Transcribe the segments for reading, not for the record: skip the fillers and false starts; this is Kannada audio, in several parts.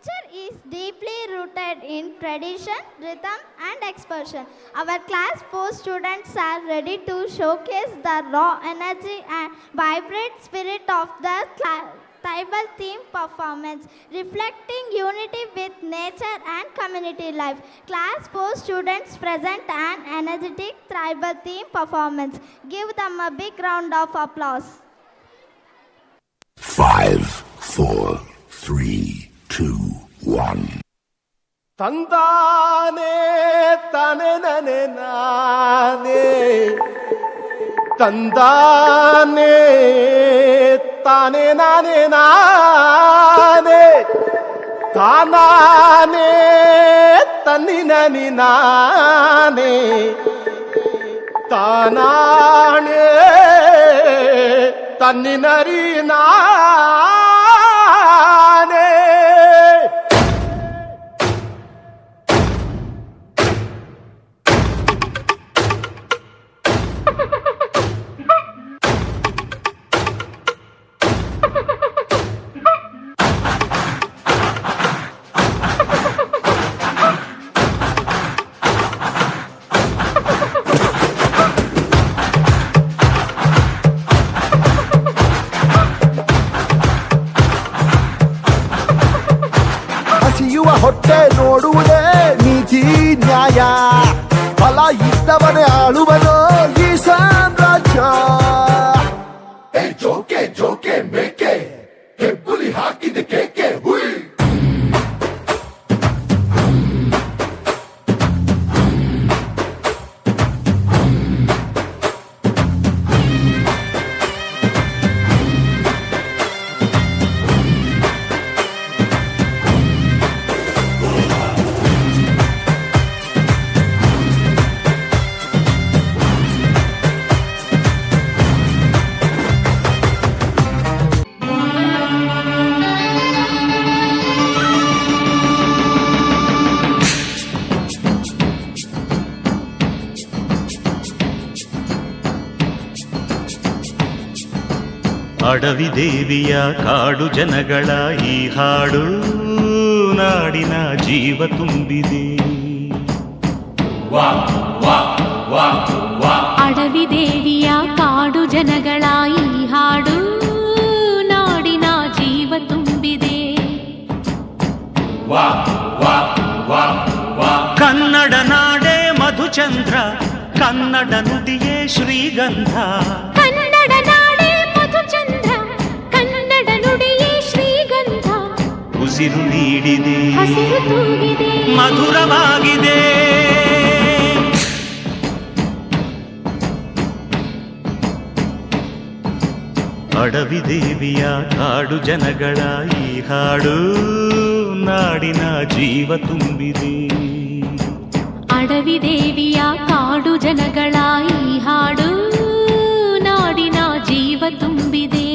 culture is deeply rooted in tradition, rhythm, and expression. Our class 4 students are ready to showcase the raw energy and vibrant spirit of the tribal theme performance, reflecting unity with nature and community life. Class 4 students present an energetic tribal theme performance. Give them a big round of applause. 5, 4, 3, 2, 1. ತಂದಾನೆ ತಾನೆ ನನೆ ನಾನೇ ತಂದಾನೆ ತಾನೆ ನಾನೇ ನಾನೇ ತಾನಾನೆ ತನ್ನಿ ನನಿ ನಾನೇ ತಾನಾಣೆ ತನ್ನಿ ನರಿ ನಾನೇ. ಹಸಿಯುವ ಹೊಟ್ಟೆ ನೋಡುವುದೇ ನೀತಿ ನ್ಯಾಯ, ಫಲ ಇದ್ದವನೇ ಆಳುವನೋ ಈ ಸಾಮ್ರಾಜ್ಯ. ಜೋಕೆ ಜೋಕೆ ಮೇಕೆ ಹೆಬ್ಬುಲಿ ಹಾಕಿದ ಕೇಕೆ ಹುಯ್. ಅಡವಿ ದೇವಿಯ ಕಾಡು ಜನಗಳ ಈ ಹಾಡು ನಾಡಿನ ಜೀವ ತುಂಬಿದೆ. ಅಡವಿ ದೇವಿಯ ಕಾಡು ಜನಗಳ ಈ ಹಾಡು ನಾಡಿನ ಜೀವ ತುಂಬಿದೆ. ಕನ್ನಡ ನಾಡೇ ಮಧುಚಂದ್ರ, ಕನ್ನಡ ನುಡಿಯೇ ಶ್ರೀಗಂಧ. ಕನ್ನಡ ನಾಡೇ ಮಧುಚಂದ್ರ, ಕನ್ನಡ ನುಡಿಯೇ ಶ್ರೀಗಂಧ. ಉಸಿರು ನೀಡಿದೆ, ಹಸಿರು ತೂಗಿದೆ, ಮಧುರವಾಗಿದೆ. ಅಡವಿ ದೇವಿಯ ಕಾಡು ಜನಗಳ ಈ ಹಾಡು ನಾಡಿನ ಜೀವ ತುಂಬಿದೆ. ಅಡವಿ ದೇವಿಯ ಕಾಡು ಜನಗಳ ಈ ಹಾಡು ನಾಡಿನ ಜೀವ ತುಂಬಿದೆ.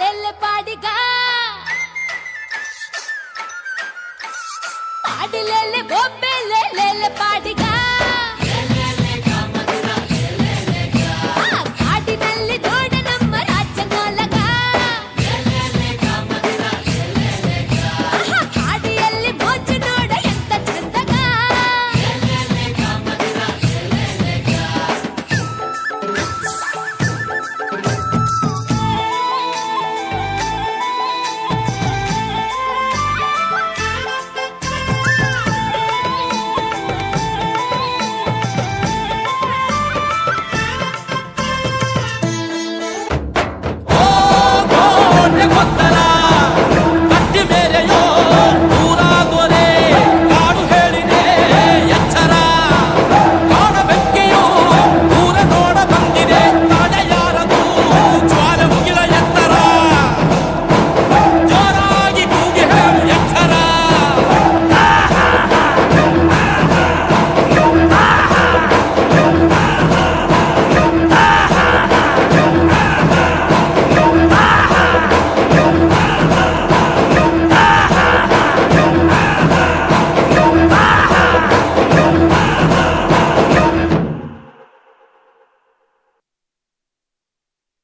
లెల్లె పాడిగా పాడి లెల్లె బొబ్బె